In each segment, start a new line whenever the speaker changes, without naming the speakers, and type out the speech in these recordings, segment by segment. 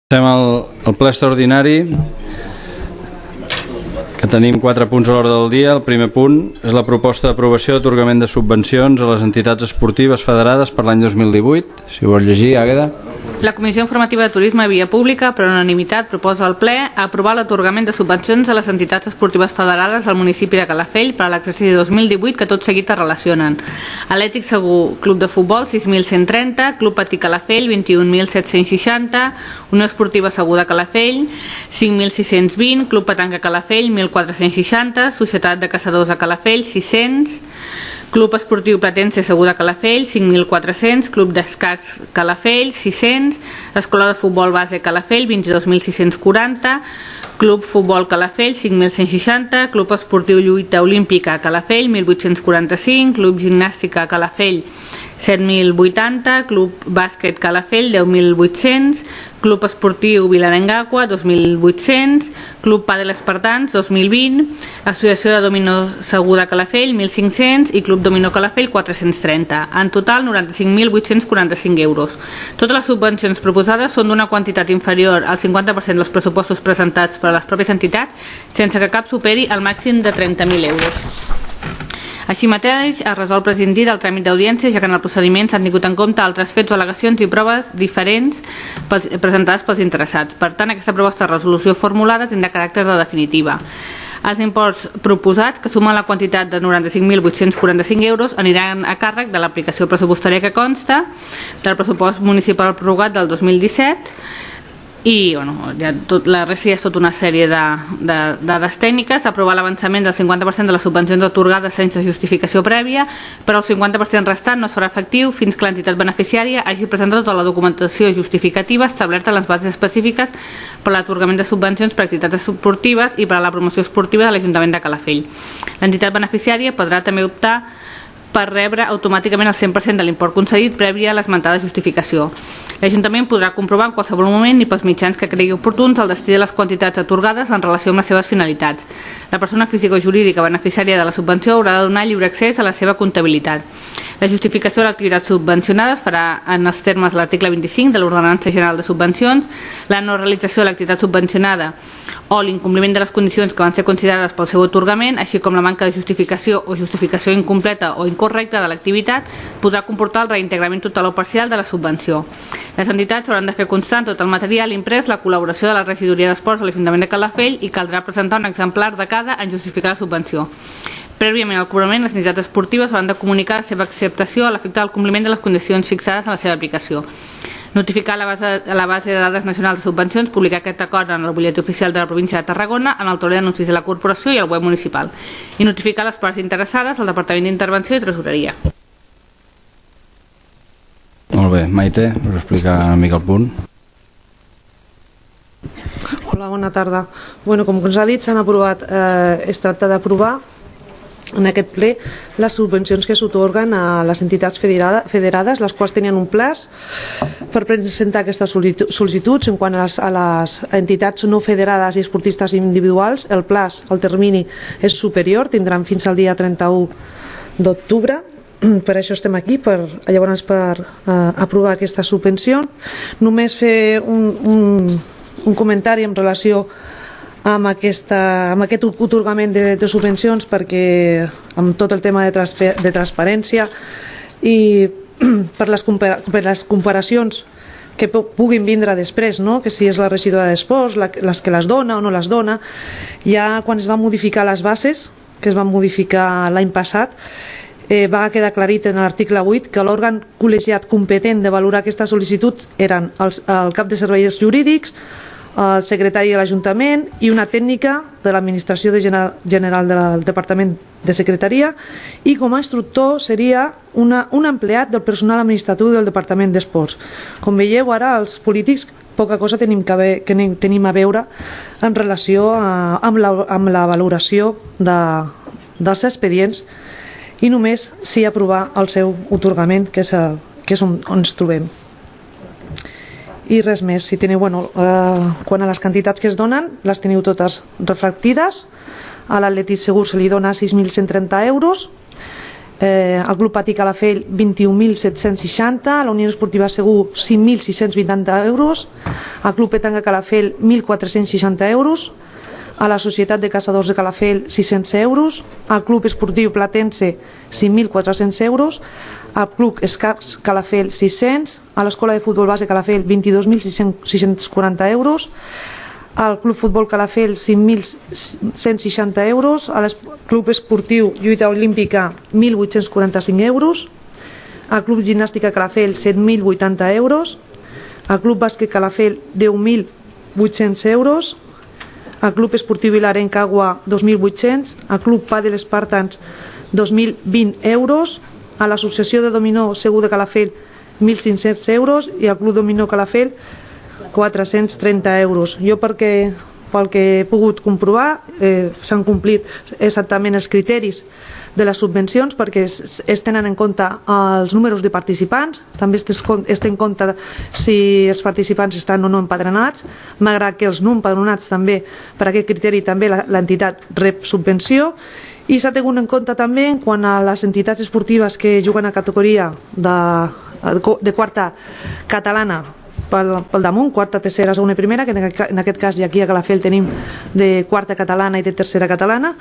Fem el ple extraordinari, que tenim 4 punts a l'ordre del dia. El primer punt és la proposta d'aprovació d'atorgament de subvencions a les entitats esportives federades per l'any 2018. Si ho vols llegir, Àgueda.
La Comissió Informativa de Turisme i Via Pública, per unanimitat, proposa al ple aprovar l'atorgament de subvencions a les entitats esportives federades al municipi de Calafell per a l'exercici 2018, que tot seguit es relacionen. Atlètic Segur Club de Futbol, 6.130, Club Patí Calafell, 21.760, Unió Esportiva Segur de Calafell, 5.620, Club Petanca Calafell, 1.460, Societat de Caçadors de Calafell, 600, Club Esportiu Platense Segur de Calafell, 5.400, Club d'Escacs Calafell, 600, Escola de Futbol Base Calafell, 22.640, Club Futbol Calafell, 5.160, Club Esportiu Lluita Olímpica Calafell, 1.845, Club Gimnàstica Calafell, 7.080, Club Bàsquet Calafell, 10.800, Club Esportiu Vilanengacua, 2.800, Club Padel Espartans, 2.020, Associació de Dominó Segur de Calafell, 1.500 i Club Dominó Calafell, 430. En total, 95.845 euros. Totes les subvencions proposades són d'una quantitat inferior al 50% dels pressupostos presentats per a les pròpies entitats, sense que cap superi el màxim de 30.000 euros. Així mateix, es resol prescindir del tràmit d'audiència, ja que en el procediment s'han tingut en compte altres fets o al·legacions i proves diferents presentades pels interessats. Per tant, aquesta proposta de resolució formulada tindrà caràcter de definitiva. Els imports proposats, que sumen la quantitat de 95.845 euros, aniran a càrrec de l'aplicació pressupostària que consta del pressupost municipal prorrogat del 2017 i ja la resta ja és tota una sèrie de dades tècniques. Aprovar l'avançament del 50% de les subvencions atorgades sense justificació prèvia, però el 50% restant no es farà efectiu fins que l'entitat beneficiària hagi presentat tota la documentació justificativa establerta en les bases específiques per a l'atorgament de subvencions per a activitats esportives i per a la promoció esportiva de l'Ajuntament de Calafell. L'entitat beneficiària podrà també optar per rebre automàticament el 100% de l'import concedit prèvia a l'esmentada justificació. L'Ajuntament podrà comprovar en qualsevol moment i pels mitjans que cregui oportuns el destí de les quantitats atorgades en relació amb les seves finalitats. La persona física o jurídica beneficiària de la subvenció haurà de donar lliure accés a la seva comptabilitat. La justificació de l'activitat subvencionada es farà en els termes de l'article 25 de l'Ordenança General de Subvencions. La no realització de l'activitat subvencionada o l'incompliment de les condicions que van ser considerades pel seu atorgament, així com la manca de justificació o justificació incompleta o incorrecta de l'activitat, podrà comportar el reintegrament total o parcial de la subvenció. Les entitats hauran de fer constant tot el material imprès, la col·laboració de la Regidoria d'Esports de l'Ajuntament de Calafell i caldrà presentar un exemplar de cada en justificar la subvenció. Prèviament al cobrament, les entitats esportives hauran de comunicar la seva acceptació a l'efecte del compliment de les condicions fixades en la seva aplicació. Notificar a la base de dades nacionals de subvencions, publicar aquest acord en el butlletí oficial de la província de Tarragona, en el taulell d'anuncis de la corporació i al web municipal, i notificar les parts interessades al Departament d'Intervenció i Tresoreria.
Molt bé, Maite, us explica una mica el punt.
Hola, bona tarda. Com us ha dit, es tracta d'aprovar en aquest ple les subvencions que s'atorguen a les entitats federades, les quals tenien un plaç per presentar aquestes sol·licituds. En quant a les entitats no federades i esportistes individuals, el plaç, el termini és superior, tindran fins al dia 31 d'octubre. Per això estem aquí, per aprovar aquesta subvenció. Només fer un comentari en relació amb aquest atorgament de subvencions, perquè amb tot el tema de transparència i per les comparacions que puguin vindre després, que si és la regidora d'Esports les que les dona o no les dona, ja quan es van modificar les bases, que es van modificar l'any passat, va quedar aclarit en l'article 8 que l'òrgan col·legiat competent de valorar aquestes sol·licituds eren el cap de serveis jurídics, el secretari de l'Ajuntament i una tècnica de l'Administració General del Departament de Secretaria, i com a instructor seria un empleat del personal administratiu del Departament d'Esports. Com veieu, ara els polítics poca cosa tenim a veure en relació amb la valoració dels expedients, i només sí aprovar el seu atorgament, que és on ens trobem. I res més. Si teniu, quant a les quantitats que es donen, les teniu totes reflectides. A l'Atlètic Segur se li dona 6.130 euros, el Club Patí Calafell 21.760, la Unió Esportiva Segur 5.680 euros, el Club Petanga Calafell 1.460 euros, a la Societat de Caçadors de Calafell 600 euros, al Club Esportiu Platense 5.400 euros, al Club Escaps Calafell 600, a l'Escola de Futbol Base Calafell 22.640 euros, al Club Futbol Calafell 5.160 euros, al Club Esportiu Lluita Olímpica 1.845 euros, al Club Gimnàstica Calafell 7.080 euros, al Club Bàsquet Calafell 10.800 euros, al Club Esportiu Vilarenc Agua 2.800, al Club Padel Espartans 2.020 euros, a l'Associació de Dominó Segur de Calafell 1.500 euros i al Club Dominó Calafell 430 euros. Jo pel que he pogut comprovar s'han complit exactament els criteris de les subvencions perquè es tenen en compte els números de participants, també es té en compte si els participants estan o no empadronats, malgrat que els no empadronats també, per aquest criteri també l'entitat rep subvenció, i s'ha tingut en compte també quan a les entitats esportives que juguen a categoria de quarta catalana pel damunt, quarta, tercera, segona i primera, que en aquest cas aquí a Calafell tenim de quarta catalana i de tercera catalana,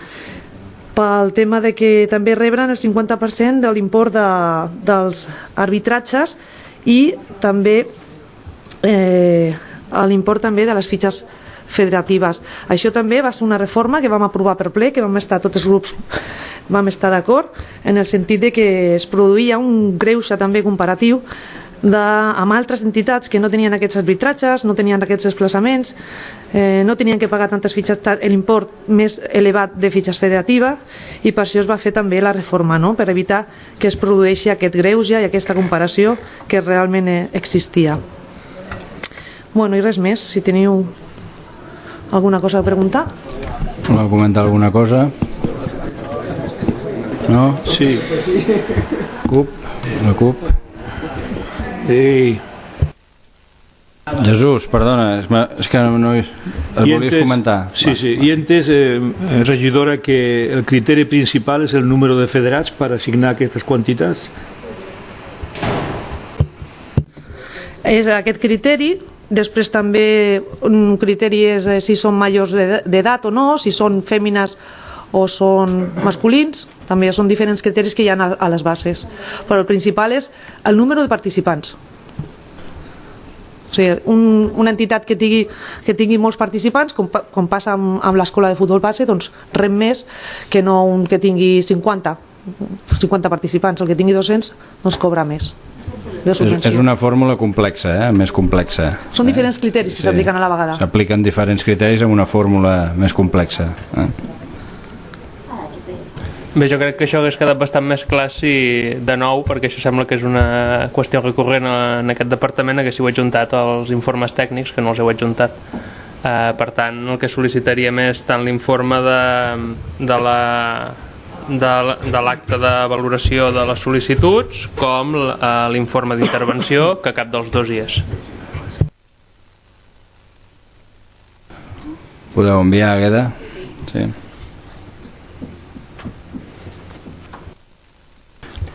pel tema de que també rebren el 50% de l'import dels arbitratges i també l'import també de les fitxes federatives. Això també va ser una reforma que vam aprovar per ple, que tots els grups vam estar d'acord, en el sentit de que es produïa un greuge també comparatiu amb altres entitats que no tenien aquests arbitratges, no tenien aquests desplaçaments, no tenien que pagar tantes fitxes, l'import més elevat de fitxes federativa, i per això es va fer també la reforma, no? Per evitar que es produeixi aquest greuge i aquesta comparació que realment existia. Bueno, i res més, si teniu alguna cosa a preguntar.
Voleu comentar alguna cosa? No?
Sí.
La CUP. Jesús, perdona, és que no el volies comentar.
Sí, sí. I entès, regidora, que el criteri principal és el número de federats per assignar aquestes quantitats?
És aquest criteri. Després també un criteri és si són majors d'edat o no, si són fèmines o són masculins, també són diferents criteris que hi ha a les bases, però el principal és el número de participants. O sigui, una entitat que tingui molts participants, com passa amb l'escola de futbol base, doncs rep més que no un que tingui 50 participants, el que tingui 200 doncs cobra més.
És una fórmula complexa, més complexa.
Són diferents criteris que s'apliquen a la vegada.
S'apliquen diferents criteris amb una fórmula més complexa.
Bé, jo crec que això hagués quedat bastant més clar si, de nou, perquè això sembla que és una qüestió recurrent en aquest departament, haguéssiu adjuntat els informes tècnics, que no els heu adjuntat. Per tant, el que sol·licitaríem és tant l'informe de l'acte de valoració de les sol·licituds com l'informe d'intervenció que cap dels dos hi és.
Podeu enviar, Agueda? Sí.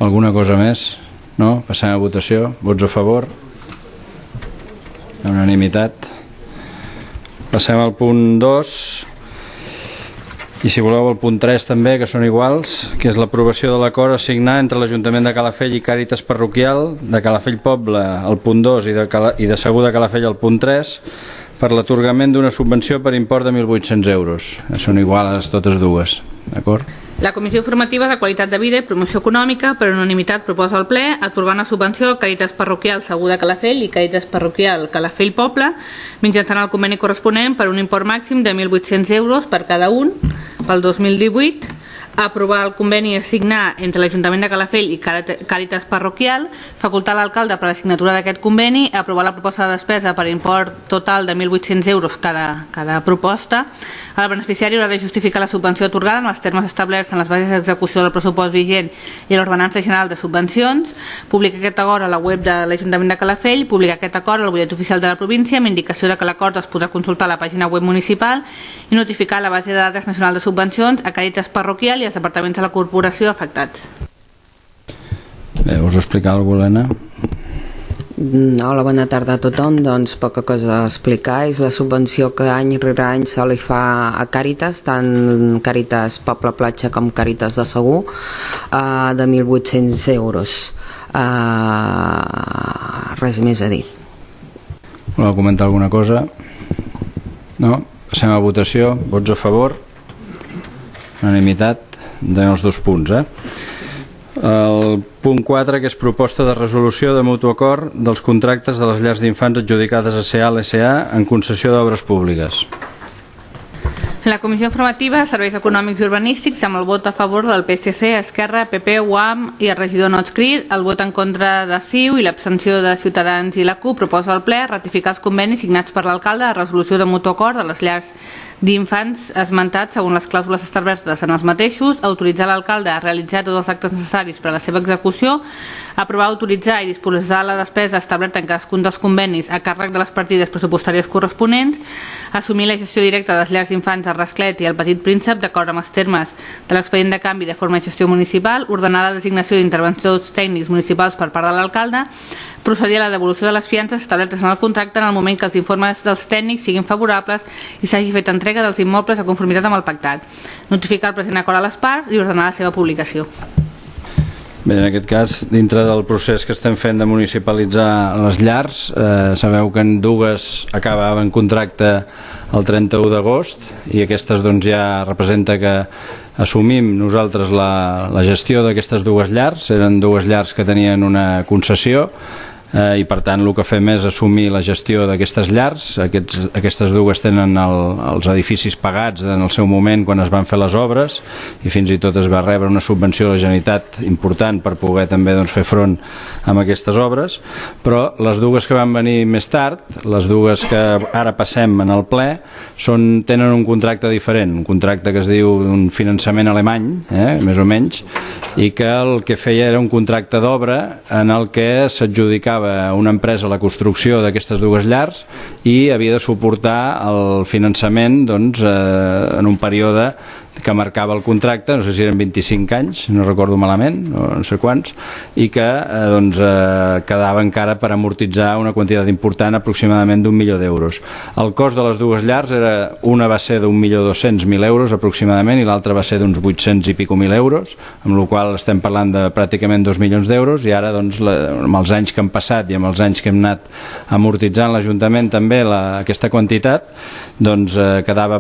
Alguna cosa més? No? Passem a votació. Vots a favor? Unanimitat. Passem al punt 2. I si voleu el punt 3 també, que són iguals, que és l'aprovació de l'acord a signar entre l'Ajuntament de Calafell i Càritas Parroquial de Calafell Poble al punt 2 i de Segur de Calafell al punt 3 per l'atorgament d'una subvenció per import de 1.800 euros. Són iguals totes dues, d'acord?
La Comissió Informativa de Qualitat de Vida i Promoció Econòmica, per unanimitat, proposa al ple atorgar una subvenció a Càritas Parroquial Segur de Calafell i Càritas Parroquial Calafell Poble mitjançant el conveni corresponent per un import màxim de 1.800 euros per cada un pel 2018, aprovar el conveni a signar entre l'Ajuntament de Calafell i Càritas Parroquial, facultar l'alcalde per la signatura d'aquest conveni, aprovar la proposta de despesa per import total de 1.800 euros cada proposta. El beneficiari haurà de justificar la subvenció atorgada en els termes establerts en les bases d'execució del pressupost vigent i l'Ordenança General de Subvencions, publicar aquest acord a la web de l'Ajuntament de Calafell, publicar aquest acord al butlletí oficial de la província amb indicació de que l'acord es podrà consultar a la pàgina web municipal i notificar la base de dades nacional de subvencions a Càritas Parroquial i als departaments de la corporació afectats.
Bé, us ho explica alguna cosa, Helena?
Hola, bona tarda a tothom. Doncs poca cosa a explicar. És la subvenció que any rere any se li fa a Càritas, tant Càritas Poble Platja com Càritas de Segur, de 1.800 euros. Res més a dir.
Voleu comentar alguna cosa? No? Passem a votació. Vots a favor? Unanimitat dels 2 punts, El punt 4, que és proposta de resolució de mutu acord dels contractes de les llars d'infants adjudicades a CA en concessió d'obres públiques.
La Comissió Informativa de Serveis Econòmics i Urbanístics, amb el vot a favor del PSC, Esquerra, PP, UAM i el regidor no adscrit, el vot en contra de CiU i l'abstenció de Ciutadans i la CUP, proposa al ple ratificar els convenis signats per l'alcalde de resolució de mutu acord de les llars d'infants esmentats segons les clàusules establertes en els mateixos, autoritzar l'alcalde a realitzar tots els actes necessaris per a la seva execució, aprovar, autoritzar i disposar la despesa establerta en cadascun dels convenis a càrrec de les partides pressupostàries corresponents, assumir la gestió directa de les llars d'infants a Rasclet i el Petit Príncep d'acord amb els termes de l'expedient de canvi de forma de gestió municipal, ordenar la designació d'interventors tècnics municipals per part de l'alcalde, procedir a la devolució de les fiances establertes en el contracte en el moment que els informes dels tècnics siguin favorables i s'hagi fet entrega dels immobles a conformitat amb el pactat, notificar el present acord a les parts i ordenar la seva publicació.
Bé, en aquest cas, dintre del procés que estem fent de municipalitzar les llars, sabeu que en dues acabaven contracte el 31 d'agost i aquestes doncs ja representa que assumim nosaltres la gestió d'aquestes dues llars. Eren dues llars que tenien una concessió i per tant el que fem és assumir la gestió d'aquestes llars. Aquestes dues tenen els edificis pagats en el seu moment quan es van fer les obres i fins i tot es va rebre una subvenció de la Generalitat important per poder també fer front amb aquestes obres, però les dues que van venir més tard, les dues que ara passem en el ple, tenen un contracte diferent, un contracte que es diu un finançament alemany, més o menys, i que el que feia era un contracte d'obra en el que s'adjudicava a una empresa la construcció d'aquestes dues llars i havia de suportar el finançament en un període que marcava el contracte, no sé si eren 25 anys, no recordo malament, no sé quants, i que quedava encara per amortitzar una quantitat important, aproximadament d'1 milió d'euros. El cost de les dues llars una va ser d'1.200.000 euros aproximadament i l'altra va ser d'uns 800 i pico mil euros, amb la qual estem parlant de pràcticament 2 milions d'euros i ara amb els anys que han passat i amb els anys que hem anat amortitzant l'Ajuntament també aquesta quantitat, quedava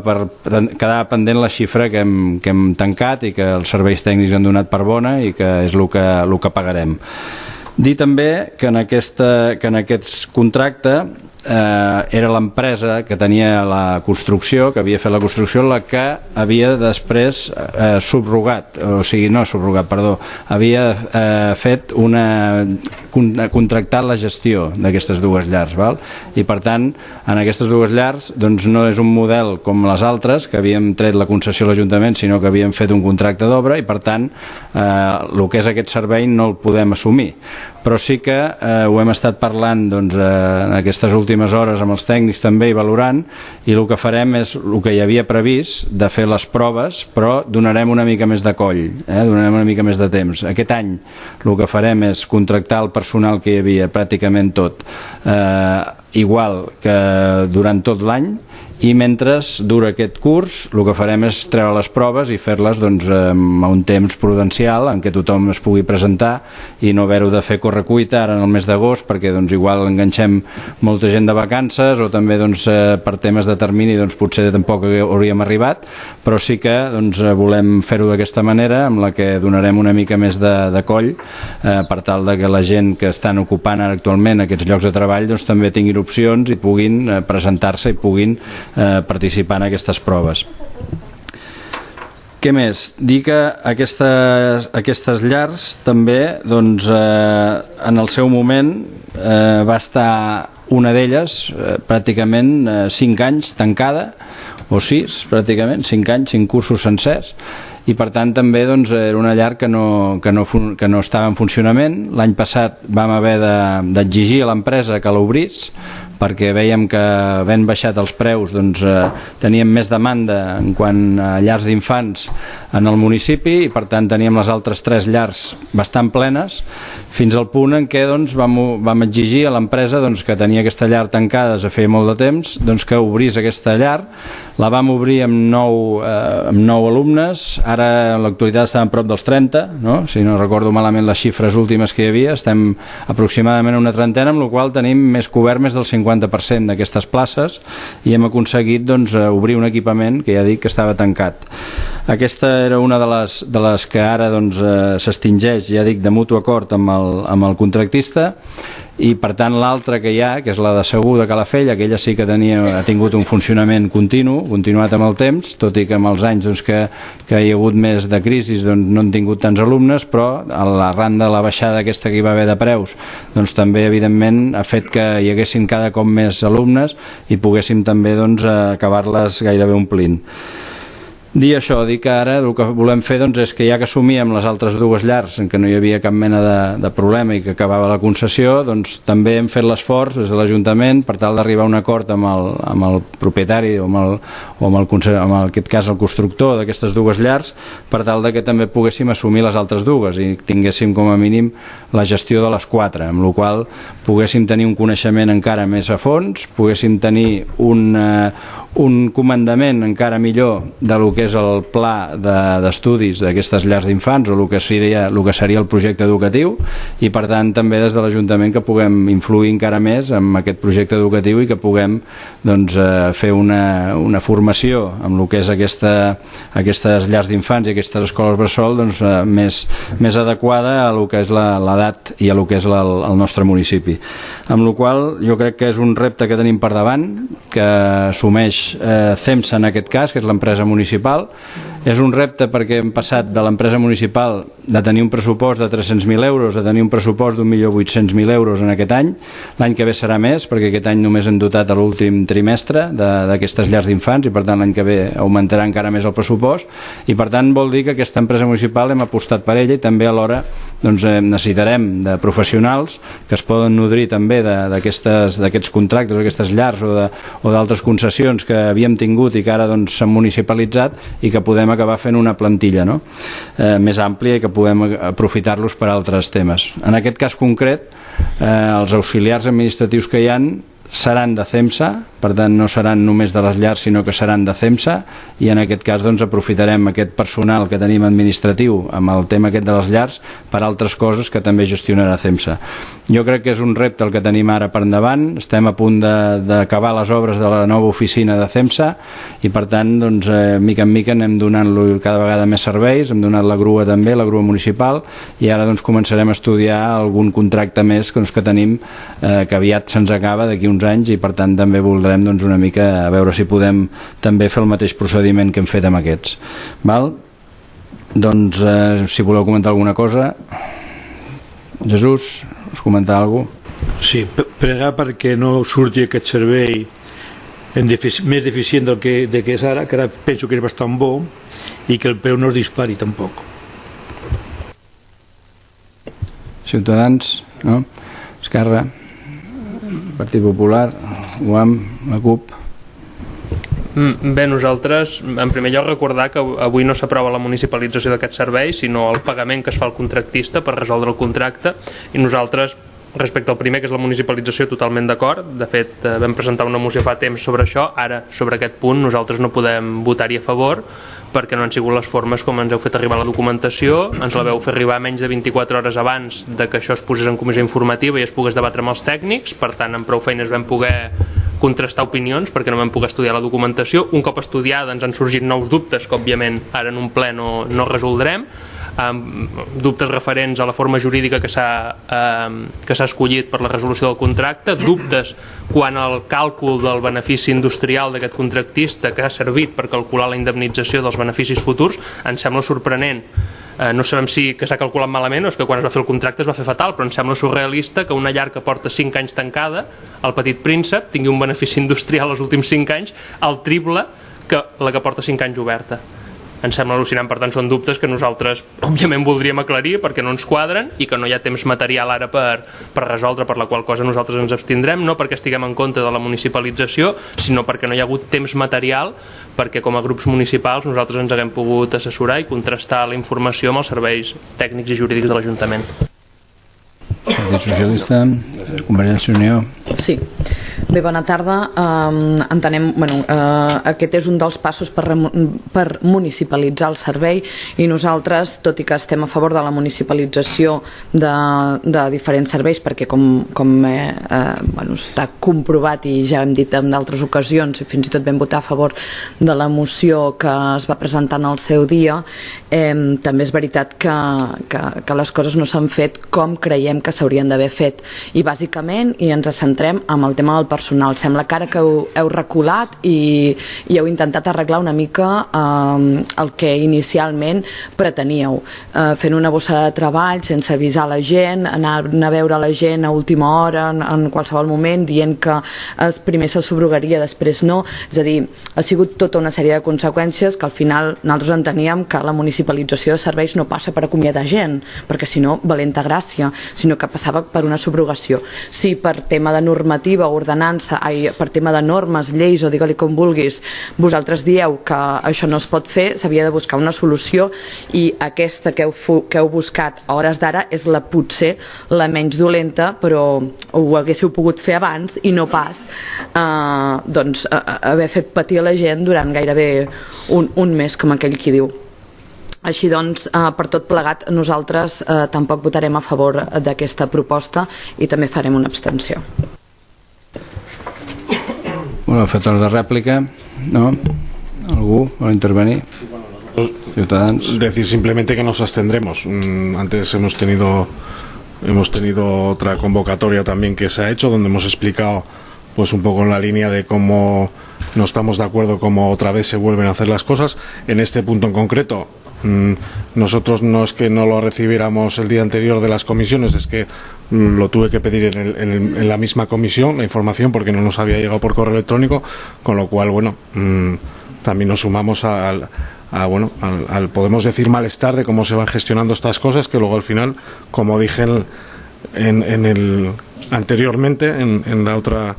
pendent la xifra que hem tancat i que els serveis tècnics han donat per bona i que és el que pagarem. Dir també que en aquest contracte era l'empresa que tenia la construcció, que havia fet la construcció, la que havia després havia fet contractat la gestió d'aquestes dues llars, i per tant en aquestes dues llars no és un model com les altres que havíem tret la concessió a l'Ajuntament, sinó que havíem fet un contracte d'obra i per tant el que és aquest servei no el podem assumir, però sí que ho hem estat parlant en aquestes últimes hores amb els tècnics també i valorant, i el que farem és el que hi havia previst de fer les proves, però donarem una mica més de coll, donarem una mica més de temps. Aquest any el que farem és contractar el personal que hi havia pràcticament tot igual que durant tot l'any, i mentre dura aquest curs el que farem és treure les proves i fer-les a un temps prudencial en què tothom es pugui presentar i no haver-ho de fer correcuita ara en el mes d'agost, perquè igual enganxem molta gent de vacances o també per temes de termini potser tampoc hauríem arribat, però sí que volem fer-ho d'aquesta manera, amb la que donarem una mica més de coll per tal que la gent que estan ocupant ara actualment aquests llocs de treball també tinguin opcions i puguin presentar-se i puguin participar en aquestes proves. Què més? Dir que aquestes llars també en el seu moment va estar una d'elles pràcticament 5 anys tancada, o 6 pràcticament, 5 anys, 5 cursos sencers, i per tant també era una llar que no estava en funcionament. L'any passat vam haver d'exigir a l'empresa que l'obrís perquè veiem que havent baixat els preus doncs, teníem més demanda en quant a llars d'infants en el municipi i per tant teníem les altres 3 llars bastant plenes, fins al punt en què doncs, vam exigir a l'empresa doncs, que tenia aquesta llar tancada des de feia molt de temps, doncs, que obrís aquesta llar. La vam obrir amb 9 alumnes, ara en l'actualitat estem a prop dels 30, no? Si no recordo malament les xifres últimes que hi havia, estem aproximadament a una trentena, amb la qual tenim més cobert més del 50% d'aquestes places i hem aconseguit doncs, obrir un equipament que ja dic que estava tancat. Aquesta era una de les que ara doncs, s'extingeix, ja dic, de mutu acord amb el contractista, i per tant l'altra que hi ha, que és la de Segur de Calafell, aquella sí que ha tingut un funcionament continuat amb el temps, tot i que amb els anys doncs, que hi ha hagut més de crisi doncs, no han tingut tants alumnes, però arran de la baixada aquesta que hi va haver de preus doncs, també evidentment ha fet que hi haguessin cada cop més alumnes i poguéssim també doncs, acabar-les gairebé omplint. Dir això, dir que ara el que volem fer doncs, és que ja que assumíem les altres 2 llars en què no hi havia cap mena de problema i que acabava la concessió, doncs també hem fet l'esforç des de l'Ajuntament per tal d'arribar a un acord amb el propietari o amb aquest cas el constructor d'aquestes 2 llars per tal de que també poguéssim assumir les altres 2 i tinguéssim com a mínim la gestió de les 4, amb la qual poguéssim tenir un coneixement encara més a fons, poguéssim tenir un comandament encara millor de lo que és el pla d'estudis d'aquestes llars d'infants o el que seria el projecte educatiu i per tant també des de l'Ajuntament que puguem influir encara més en aquest projecte educatiu i que puguem doncs, fer una formació amb el que és aquestes llars d'infants i aquestes escoles bressol doncs, més adequada a el que és l'edat i a el que és el nostre municipi. Amb la qual jo crec que és un repte que tenim per davant, que assumeix CEMSA en aquest cas, que és l'empresa municipal. És un repte perquè hem passat de l'empresa municipal de tenir un pressupost de 300.000 euros a tenir un pressupost d'1.800.000 euros en aquest any. L'any que ve serà més, perquè aquest any només hem dotat a l'últim trimestre d'aquestes llars d'infants i per tant l'any que ve augmentarà encara més el pressupost i per tant vol dir que aquesta empresa municipal hem apostat per ella i també alhora doncs, necessitarem de professionals que es poden nodrir també d'aquests contractes, d'aquestes llars o d'altres concessions que havíem tingut i que ara doncs, s'han municipalitzat i que podem acabar fent una plantilla més àmplia i que podem aprofitar-los per altres temes. En aquest cas concret, els auxiliars administratius que hi han seran de CEMSA, per tant no seran només de les llars sinó que seran de CEMSA i en aquest cas doncs, aprofitarem aquest personal que tenim administratiu amb el tema aquest de les llars per altres coses que també gestionarà CEMSA. Jo crec que és un repte el que tenim ara per endavant, estem a punt d'acabar les obres de la nova oficina de CEMSA i per tant doncs, mica en mica anem donant-lo cada vegada més serveis, hem donat la grua també, la grua municipal i ara doncs, començarem a estudiar algun contracte més doncs, que tenim que aviat se'ns acaba d'aquí uns anys i per tant també voldrem doncs, una mica a veure si podem també fer el mateix procediment que hem fet amb aquests. Val? Doncs si voleu comentar alguna cosa, Jesús, us comentar alguna cosa?
Sí, pregar perquè no surti aquest servei més deficient del que és ara, que ara penso que és bastant bo i que el preu no es dispari tampoc.
Ciutadans, no? Esquerra, Partit Popular, UAM, la CUP.
Bé, nosaltres, en primer lloc, recordar que avui no s'aprova la municipalització d'aquest servei, sinó el pagament que es fa al contractista per resoldre el contracte, i nosaltres, respecte al primer, que és la municipalització, totalment d'acord. De fet, vam presentar una moció fa temps sobre això. Ara, sobre aquest punt, nosaltres no podem votar-hi a favor, perquè no han sigut les formes com ens heu fet arribar la documentació, ens la veu fer arribar menys de 24 hores abans de que això es posés en comissió informativa i es pogués debatre amb els tècnics, per tant amb prou feines vam poder contrastar opinions perquè no vam poder estudiar la documentació. Un cop estudiada ens han sorgit nous dubtes que òbviament ara en un ple no resoldrem, dubtes referents a la forma jurídica que s'ha escollit per la resolució del contracte, dubtes quant al càlcul del benefici industrial d'aquest contractista que ha servit per calcular la indemnització dels beneficis futurs. Ens sembla sorprenent, no sabem si que s'ha calculat malament o és que quan es va fer el contracte es va fer fatal, però ens sembla surrealista que una llar que porta 5 anys tancada, el Petit Príncep, tingui un benefici industrial els últims 5 anys el triple que la que porta 5 anys oberta. ens sembla al·lucinant. Per tant, són dubtes que nosaltres òbviament voldríem aclarir perquè no ens quadren i que no hi ha temps material ara per resoldre, per la qual cosa nosaltres ens abstindrem, no perquè estiguem en contra de la municipalització, sinó perquè no hi ha hagut temps material perquè com a grups municipals nosaltres ens haguem pogut assessorar i contrastar la informació amb els serveis tècnics i jurídics de l'Ajuntament.
Partit Socialista, Convergència i Unió.
Sí. Bé, bona tarda. Entenem, aquest és un dels passos per municipalitzar el servei i nosaltres, tot i que estem a favor de la municipalització de diferents serveis, perquè com està comprovat i ja hem dit en d'altres ocasions i fins i tot vam votar a favor de la moció que es va presentar en el seu dia, també és veritat que les coses no s'han fet com creiem que s'haurien d'haver fet i bàsicament ens centrem en el tema del personal. Sembla que ara que heu reculat i heu intentat arreglar una mica el que inicialment preteníeu, fent una bossa de treball sense avisar la gent, anar a veure la gent a última hora en qualsevol moment, dient que primer se subrogaria, després no. És a dir, ha sigut tota una sèrie de conseqüències que al final nosaltres enteníem que la municipalització de serveis no passa per acomiadar gent, perquè si no, valenta gràcia, sinó que passava per una subrogació. Sí, per tema de normativa, ordenança, per tema de normes, lleis o digue-li com vulguis, vosaltres dieu que això no es pot fer, s'havia de buscar una solució i aquesta que heu buscat a hores d'ara és potser la menys dolenta, però ho haguéssiu pogut fer abans i no pas haver fet patir a la gent durant gairebé un mes, com aquell qui diu. Així doncs, per tot plegat, nosaltres tampoc votarem a favor d'aquesta proposta i també farem una abstenció.
Bueno, fet hora de rèplica, ¿no? ¿Algú vol intervenir? Ciutadans.
Decir simplemente que nos abstendremos. Antes hemos tenido otra convocatoria también que se ha hecho, donde hemos explicado pues un poco en la línea de cómo no estamos de acuerdo cómo otra vez se vuelven a hacer las cosas. En este punto en concreto, nosotros no es que no lo recibiéramos el día anterior de las comisiones, es que lo tuve que pedir en la misma comisión, la información, porque no nos había llegado por correo electrónico, con lo cual, bueno, también nos sumamos al podemos decir malestar de cómo se van gestionando estas cosas, que luego al final, como dije anteriormente en la otra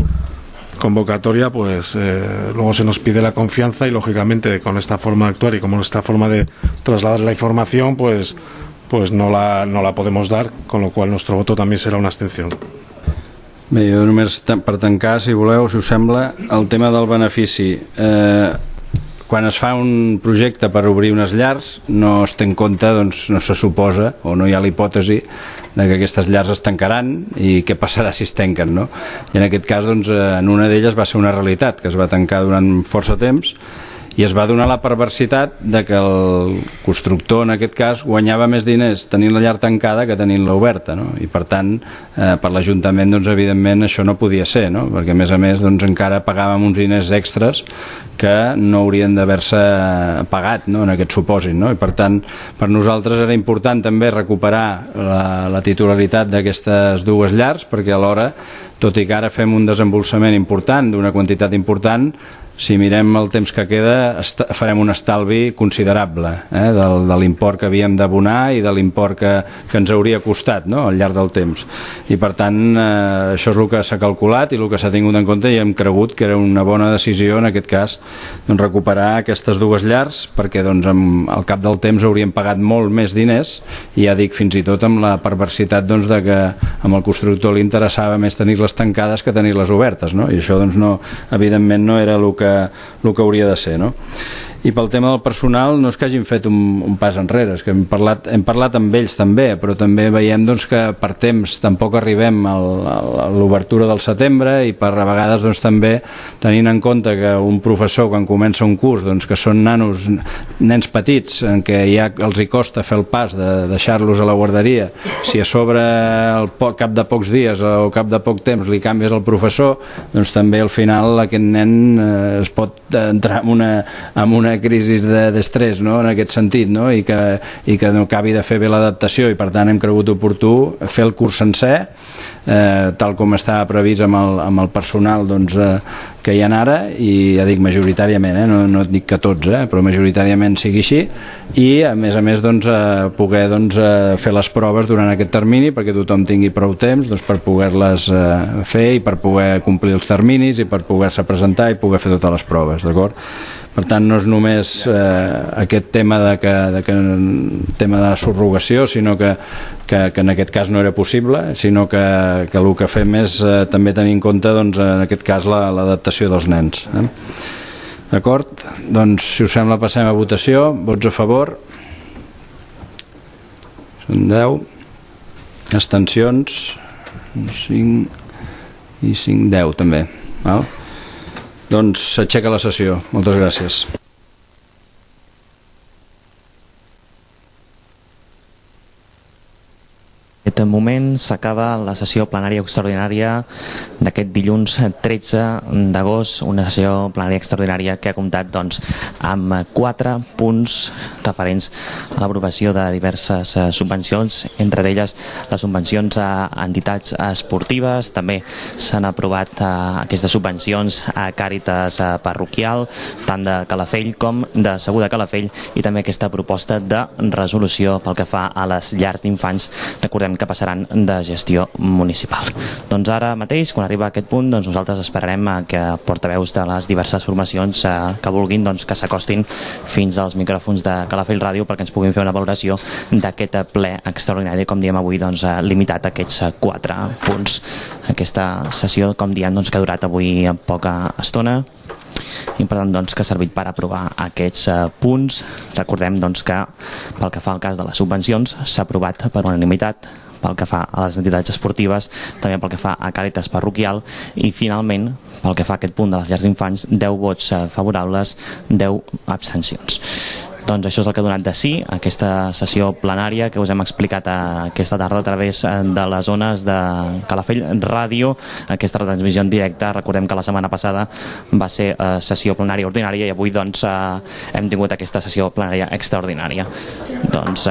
convocatoria, pues luego se nos pide la confianza y lógicamente con esta forma de actuar y como esta forma de trasladar la información, pues no la podemos dar, con lo cual nuestro voto també serà una abstenció.
Bé, jo només per tancar, si voleu, si us sembla, el tema del benefici. Quan es fa un projecte per obrir unes llars no es té en compte, doncs no se suposa o no hi ha la hipòtesi de que aquestes llars es tancaran i què passarà si es tanquen, no? I en aquest cas, doncs, en una d'elles va ser una realitat, que es va tancar durant força temps i es va donar la perversitat de que el constructor, en aquest cas, guanyava més diners tenint la llar tancada que tenint-la oberta, no? I per tant, per l'Ajuntament, doncs, evidentment, això no podia ser, no? Perquè a més, doncs, encara pagàvem uns diners extras que no haurien d'haver-se pagat, no? En aquest supòsit, no? I per tant, per nosaltres era important també recuperar la titularitat d'aquestes dues llars, perquè alhora, tot i que ara fem un desembolsament important d'una quantitat important, si mirem el temps que queda farem un estalvi considerable de l'import que havíem d'abonar i de l'import que ens hauria costat, no? Al llarg del temps. I per tant, això és el que s'ha calculat i el que s'ha tingut en compte i hem cregut que era una bona decisió en aquest cas, doncs, recuperar aquestes dues llars perquè, doncs, al cap del temps hauríem pagat molt més diners i ja dic, fins i tot amb la perversitat, doncs, de que amb el constructor li interessava més tenir-les tancades que tenir-les obertes, no? I això, doncs, no, evidentment no era el que hauria de ser, no? I pel tema del personal no és que hagin fet un pas enrere, és que hem parlat amb ells també, però també veiem, doncs, que per temps tampoc arribem a l'obertura del setembre i per a vegades, doncs, també tenint en compte que un professor quan comença un curs, doncs, que són nens petits en què ja els hi costa fer el pas de deixar-los a la guarderia, si a sobre al cap de pocs dies o cap de poc temps li canvies el professor, doncs també al final aquest nen es pot entrar en una crisi d'estrès, no? En aquest sentit, no? I que no acabi de fer bé l'adaptació i per tant hem cregut oportú fer el curs sencer tal com estava previst amb el personal, doncs, que hi ha ara, i ja dic majoritàriament, no et dic que tots, però majoritàriament sigui així, i a més doncs, poder fer les proves durant aquest termini perquè tothom tingui prou temps per poder-les fer i per poder complir els terminis i per poder-se presentar i poder fer totes les proves, d'acord? Per tant, no és només aquest tema tema de la subrogació, sinó que en aquest cas no era possible, sinó que el que fem és també tenir en compte, doncs, en aquest cas, l'adaptació dels nens. D'acord? Doncs, si us sembla, passem a votació. Vots a favor? Són 10. Abstencions? 5 i 5, 10 també. Val? Doncs s'aixeca la sessió. Moltes gràcies.
En aquest moment s'acaba la sessió plenària extraordinària d'aquest dilluns 13 d'agost, una sessió plenària extraordinària que ha comptat amb 4 punts referents a l'aprovació de diverses subvencions, entre elles les subvencions a entitats esportives. També s'han aprovat aquestes subvencions a Càritas parroquial, tant de Calafell com de Segur de Calafell, i també aquesta proposta de resolució pel que fa a les llars d'infants. Recordem que passaran de gestió municipal. Doncs ara mateix, quan arriba a aquest punt, nosaltres esperarem que portaveus de les diverses formacions que vulguin que s'acostin fins als micròfons de Calafell Ràdio perquè ens puguin fer una valoració d'aquest ple extraordinari, com diem avui, limitat a aquests 4 punts. Aquesta sessió, com diem, que ha durat avui poca estona i per tant que ha servit per aprovar aquests punts. Recordem que pel que fa al cas de les subvencions s'ha aprovat per unanimitat, pel que fa a les entitats esportives, també pel que fa a Càritas parroquial, i finalment pel que fa a aquest punt de les llars d'infants, 10 vots favorables, 10 abstencions. Doncs això és el que ha donat de sí aquesta sessió plenària que us hem explicat aquesta tarda a través de les zones de Calafell Ràdio, aquesta retransmissió en directe. Recordem que la setmana passada va ser sessió plenària ordinària i avui hem tingut aquesta sessió plenària extraordinària. Doncs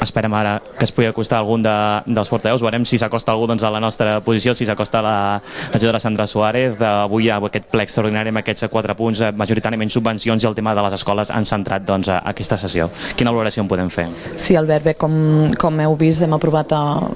esperem ara que es pugui acostar algun dels portaveus, veurem si s'acosta algú a la nostra posició, si s'acosta la regidora Sandra Suárez. Avui aquest ple extraordinari amb aquests 4 punts, majoritàriament subvencions, i el tema de les escoles han centrat aquesta sessió. Quina valoració en podem fer?
Sí, Albert, bé, com heu vist, hem aprovat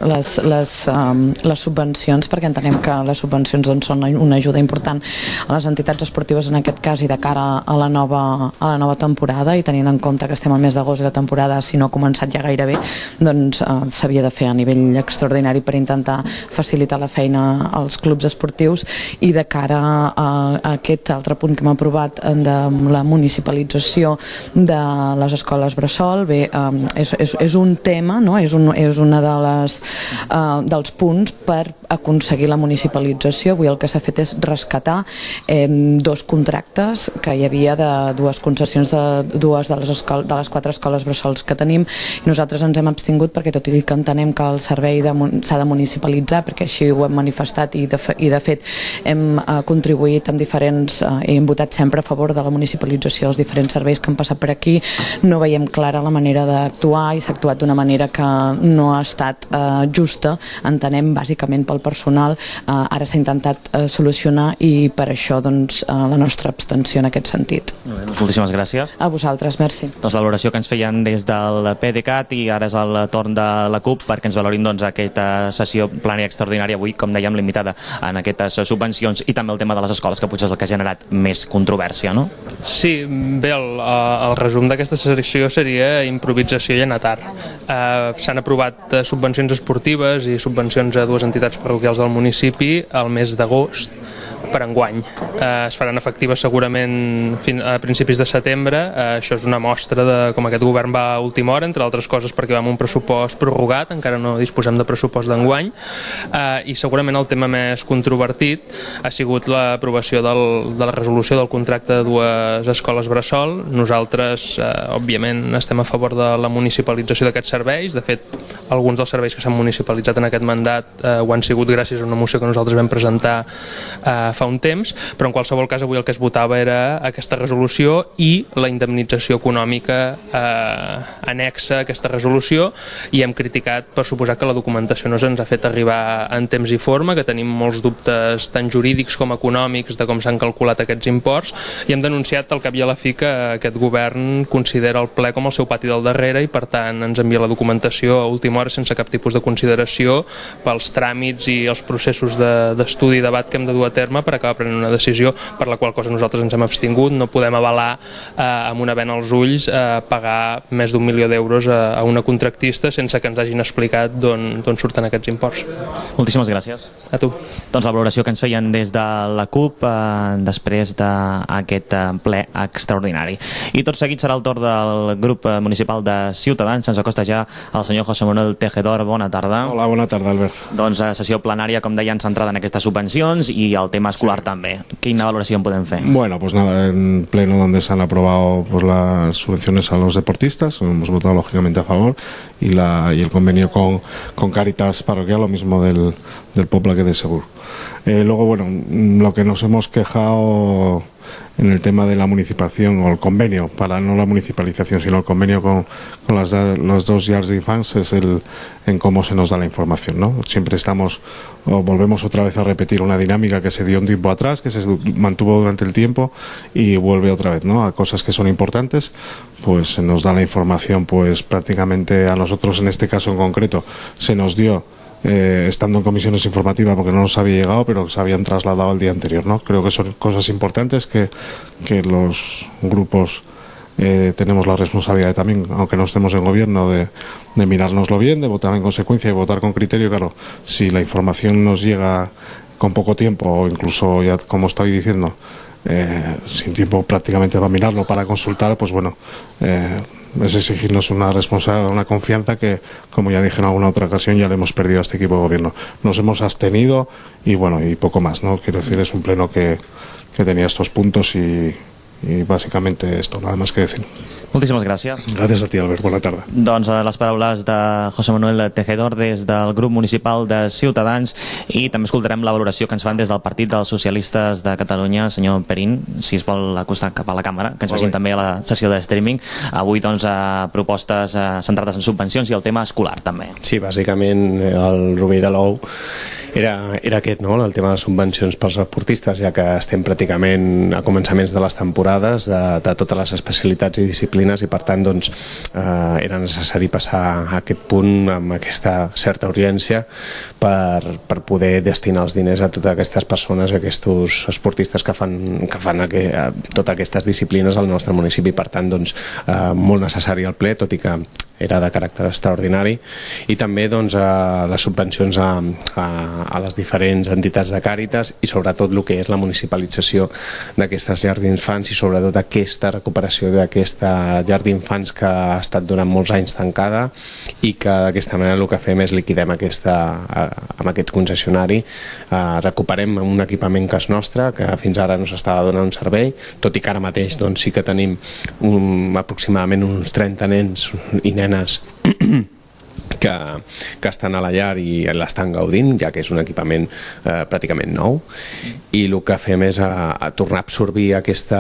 les subvencions perquè entenem que les subvencions són una ajuda important a les entitats esportives en aquest cas i de cara a la nova temporada, i tenint en compte que estem al mes d'agost i la temporada, si no ha començat ja gairebé, doncs s'havia de fer a nivell extraordinari per intentar facilitar la feina als clubs esportius. I de cara a aquest altre punt que hem aprovat de la municipalització de les escoles bressol, bé, és un tema, no? És una dels punts per aconseguir la municipalització. Avui el que s'ha fet és rescatar 2 contractes que hi havia de 2 concessions de 2 de les 4 escoles bressols que tenim, i nosaltres ens hem abstingut perquè, tot i que entenem que el servei s'ha de municipalitzar, perquè així ho hem manifestat i de fet hem contribuït amb diferents i hem votat sempre a favor de la municipalització dels diferents serveis que han passat per aquí, no veiem clara la manera d'actuar i s'ha actuat d'una manera que no ha estat justa, entenem, bàsicament pel personal. Ara s'ha intentat solucionar i per això la nostra abstenció en aquest sentit.
Moltíssimes gràcies.
A vosaltres, merci.
La valoració que ens feien des del PDeCAT, i ara és el torn de la CUP perquè ens valorin aquesta sessió plenària extraordinària avui, com dèiem, limitada en aquestes subvencions, i també el tema de les escoles, que potser és el que ha generat més controvèrsia, no?
Sí, bé, el resum d'aquesta sessió seria improvisació i anar tard. S'han aprovat subvencions esportives i subvencions a 2 entitats parroquials del municipi al mes d'agost per enguany. Es faran efectives segurament a principis de setembre. Això és una mostra de com aquest govern va a última hora, entre altres coses perquè va amb un pressupost prorrogat, encara no disposem de pressupost d'enguany, i segurament el tema més controvertit ha sigut l'aprovació de la resolució del contracte de 2 escoles bressol. Nosaltres, òbviament, estem a favor de la municipalització d'aquests serveis. De fet, alguns dels serveis que s'han municipalitzat en aquest mandat ho han sigut gràcies a una moció que nosaltres vam presentar fa un temps, però en qualsevol cas avui el que es votava era aquesta resolució i la indemnització econòmica anexa a aquesta resolució, i hem criticat, per suposar, que la documentació no se'ns ha fet arribar en temps i forma, que tenim molts dubtes tant jurídics com econòmics de com s'han calculat aquests imports, i hem denunciat al cap i a la fi que aquest govern considera el ple com el seu pati del darrere i per tant ens envia la documentació a última hora sense cap tipus de consideració pels tràmits i els processos d'estudi i debat que hem de dur a terme per acabar prenent una decisió, per la qual cosa nosaltres ens hem abstingut. No podem avalar amb una bena als ulls pagar més d'1 milió d'euros a una contractista sense que ens hagin explicat d'on surten aquests imports.
Moltíssimes gràcies.
A tu.
Doncs la valoració que ens feien des de la CUP després d'aquest ple extraordinari. I tot seguit serà el torn del grup municipal de Ciutadans. Se'ns acosta ja el senyor José Manuel Tejedor. Bona tarda.
Hola, bona tarda, Albert.
Doncs sessió plenària, com deien, centrada en aquestes subvencions y el tema escolar también. ¿Qué valoración pueden hacer?
Bueno, pues nada, en pleno donde se han aprobado pues las subvenciones a los deportistas, hemos votado lógicamente a favor, y el convenio con Cáritas Parroquial, lo mismo del Pobla que de Segur. Luego, bueno, lo que nos hemos quejado en el tema de la municipalización o el convenio, para no la municipalización, sino el convenio con los dos llars d'infants es en cómo se nos da la información, ¿no? Siempre volvemos otra vez a repetir una dinámica que se dio un tiempo atrás, que se mantuvo durante el tiempo y vuelve otra vez, ¿no? A cosas que son importantes, pues se nos da la información, pues prácticamente a nosotros en este caso en concreto se nos dio estando en comisiones informativas porque no nos había llegado, pero se habían trasladado al día anterior, ¿no? Creo que son cosas importantes que los grupos tenemos la responsabilidad también, aunque no estemos en gobierno, de mirárnoslo bien, de votar en consecuencia y votar con criterio. Claro, si la información nos llega con poco tiempo o incluso, ya como estoy diciendo, sin tiempo prácticamente para mirarlo, para consultar, pues bueno, es exigirnos una responsabilidad, una confianza que, como ya dije en alguna otra ocasión, ya le hemos perdido a este equipo de gobierno. Nos hemos abstenido y bueno, y poco más, ¿no? Quiero decir, es un pleno que tenía estos puntos y bàsicamente esto, nada más que decir.
Moltíssimes gràcies.
Gràcies a ti, Albert. Bona tarda.
Doncs les paraules de José Manuel Tejedor des del grup municipal de Ciutadans, i també escoltarem la valoració que ens fan des del Partit dels Socialistes de Catalunya. Senyor Perín, si es vol acostar cap a la càmera, que ens vegin també a la sessió de streaming. Avui doncs propostes centrades en subvencions i el tema escolar també.
Sí, bàsicament el rovell de l'ou era aquest, no? El tema de subvencions pels esportistes, ja que estem pràcticament a començaments de les temporades de totes les especialitats i disciplines, i per tant doncs, era necessari passar a aquest punt amb aquesta certa urgència per poder destinar els diners a totes aquestes persones, a aquests esportistes que fan totes aquestes disciplines al nostre municipi. Per tant, doncs, molt necessari el ple, tot i que era de caràcter extraordinari, i també doncs, les subvencions a les diferents entitats de Càritas i sobretot el que és la municipalització d'aquestes llars d'infants i sobretot aquesta recuperació d'aquesta llar d'infants que ha estat durant molts anys tancada i que d'aquesta manera el que fem és liquidem amb aquest concessionari, recuperem un equipament que és nostre, que fins ara no s'estava donant un servei, tot i que ara mateix doncs, sí que tenim aproximadament uns 30 nens i nenes que estan a la llar i l'estan gaudint, ja que és un equipament pràcticament nou, i el que fem és tornar a absorbir aquest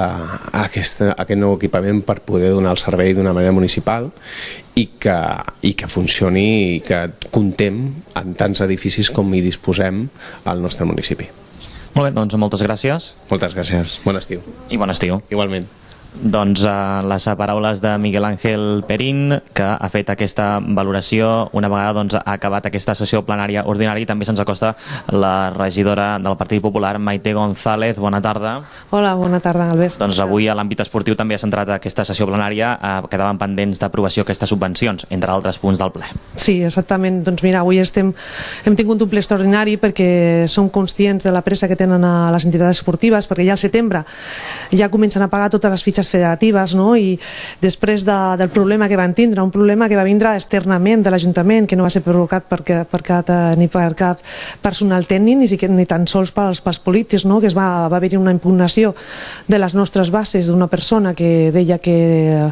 nou equipament per poder donar el servei d'una manera municipal i que funcioni i que comptem en tants edificis com hi disposem al nostre municipi.
Molt bé, doncs moltes gràcies.
Moltes gràcies, bon estiu.
I bon estiu.
Igualment.
Doncs les paraules de Miguel Ángel Perín, que ha fet aquesta valoració una vegada doncs, ha acabat aquesta sessió plenària ordinària. I també se'ns acosta la regidora del Partit Popular, Maite González. Bona tarda.
Hola, bona tarda, Albert.
Doncs avui a l'àmbit esportiu també ha centrat aquesta sessió plenària, quedaven pendents d'aprovació aquestes subvencions, entre altres punts del ple.
Sí, exactament. Doncs mira, avui hem tingut un ple extraordinari perquè som conscients de la pressa que tenen a les entitats esportives, perquè ja al setembre ja comencen a pagar totes les fitxes marxes federatives, no? I després del problema que van tindre, un problema que va vindre externament de l'Ajuntament, que no va ser provocat ni per cap personal tècnic ni tan sols pels polítics, no? Que va haver-hi una impugnació de les nostres bases d'una persona que deia que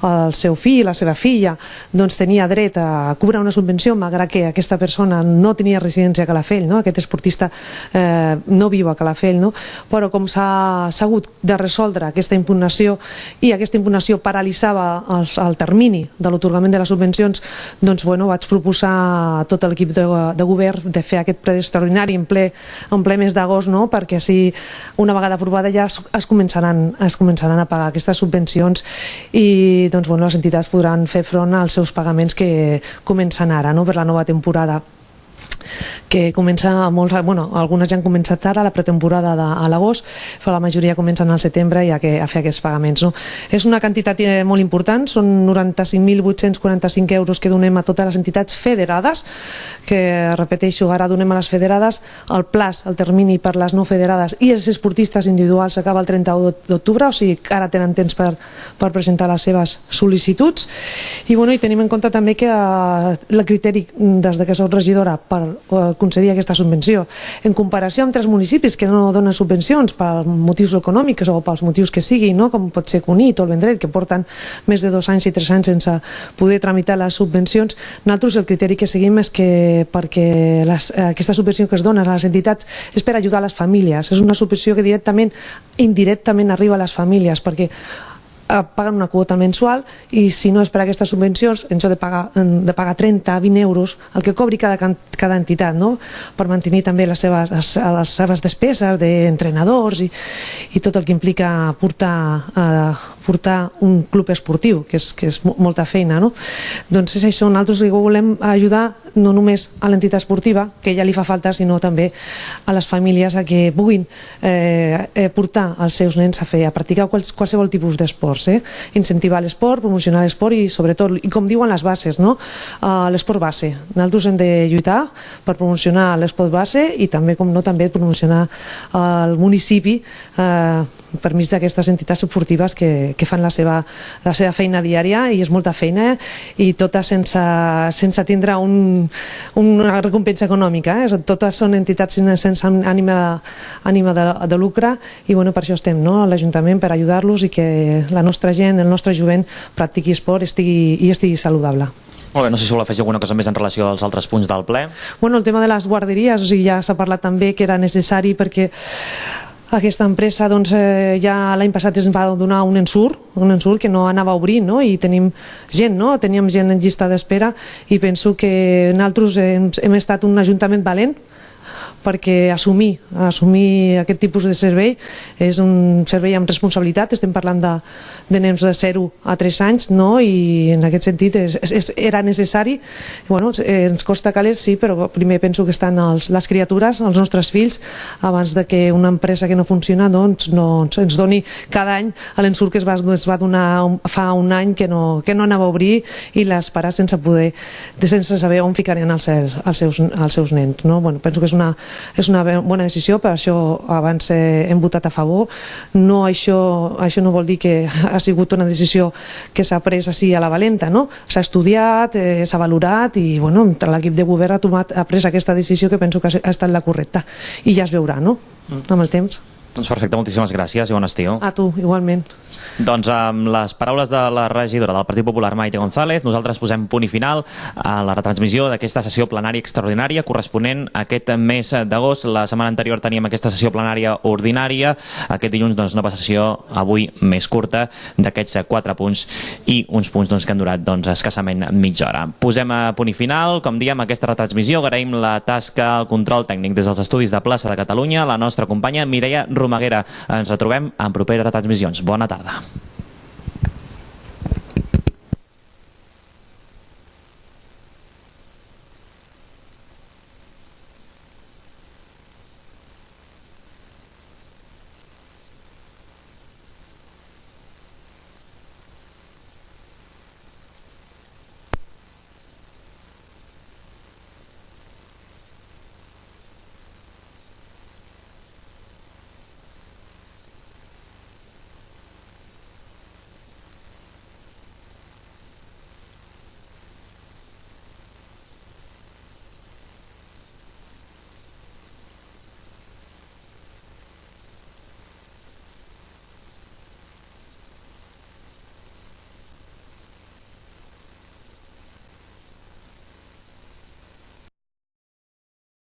el seu fill, la seva filla, doncs tenia dret a cobrar una subvenció, malgrat que aquesta persona no tenia residència a Calafell, no? Aquest esportista no viu a Calafell, no? Però com s'ha hagut de resoldre aquesta impugnació i aquesta impugnació paralitzava el termini de l'atorgament de les subvencions, doncs bueno, vaig proposar a tot l'equip de govern de fer aquest ple extraordinari en ple mes d'agost, no? Perquè així una vegada aprovada ja es començaran a pagar aquestes subvencions i doncs, bueno, les entitats podran fer front als seus pagaments que comencen ara, no? Per la nova temporada, que comença algunes ja han començat ara, la pretemporada a l'agost, però la majoria comencen al setembre a fer aquests pagaments, no? És una quantitat molt important, són 95.845 euros que donem a totes les entitats federades, que repeteixo, ara donem a les federades el plaç, el termini per les no federades i els esportistes individuals acaba el 31 d'octubre, o sigui que ara tenen temps per presentar les seves sol·licituds i tenim en compte també que el criteri des que soc regidora per concedir aquesta subvenció en comparació amb altres municipis que no donen subvencions per motius econòmics o pels motius que sigui, no? Com pot ser Cunit o el Vendrell, que porten més de 2 anys i 3 anys sense poder tramitar les subvencions. Nosaltres el criteri que seguim és que perquè aquesta subvenció que es dona a les entitats és per ajudar a les famílies, és una subvenció que indirectament arriba a les famílies perquè paguen una quota mensual i si no és per aquestes subvencions ens heu de pagar 30-20 euros el que cobri cada entitat, no? Per mantenir també les seves despeses d'entrenadors i tot el que implica portar un club esportiu, que és molta feina, no? Doncs és això, nosaltres volem ajudar no només a l'entitat esportiva, que ja li fa falta, sinó també a les famílies a que puguin portar els seus nens a practicar qualsevol tipus d'esports, incentivar l'esport, promocionar l'esport i sobretot, i com diuen les bases, no? L'esport base. Nosaltres hem de lluitar per promocionar l'esport base i també, com no, també promocionar el municipi per mig d'aquestes entitats esportives que fan la seva feina diària i és molta feina i totes sense tindre una recompensa econòmica, totes són entitats sense ànima de lucre i per això estem a l'Ajuntament, per ajudar-los i que la nostra gent, el nostre jovent practiqui esport i estigui saludable.
Molt bé, no sé si vol afegir alguna cosa més en relació als altres punts del ple.
El tema de les guarderies, ja s'ha parlat també que era necessari perquè aquesta empresa ja l'any passat ens va donar un ensurt que no anava a obrir i teníem gent en llista d'espera i penso que nosaltres hem estat un ajuntament valent perquè assumir aquest tipus de servei és un servei amb responsabilitat, estem parlant de nens de 0 a 3 anys i en aquest sentit era necessari, ens costa calés sí, però primer penso que estan les criatures, els nostres fills, abans que una empresa que no funciona ens doni cada any l'ensurt que es va donar fa un any que no anava a obrir i les pares sense saber on ficarien els seus nens. Penso que és una bona decisió, per això abans hem votat a favor. Això no vol dir que ha sigut una decisió que s'ha pres així a la valenta, s'ha estudiat, s'ha valorat i l'equip de govern ha pres aquesta decisió que penso que ha estat la correcta i ja es veurà amb el temps.
Doncs perfecte, moltíssimes gràcies i bon estiu.
A tu, igualment.
Doncs amb les paraules de la regidora del Partit Popular, Maite González, nosaltres posem punt i final a la retransmissió d'aquesta sessió plenària extraordinària corresponent a aquest mes d'agost. La setmana anterior teníem aquesta sessió plenària ordinària, aquest dilluns nova sessió, avui més curta, d'aquests 4 punts i uns punts que han durat escassament mitja hora. Posem a punt i final, com diem, aquesta retransmissió. Agraïm la tasca, el control tècnic des dels estudis de Plaça de Catalunya, la nostra companya Mireia Romaguera. Ens retrobem en properes retransmissions. Bona tarda.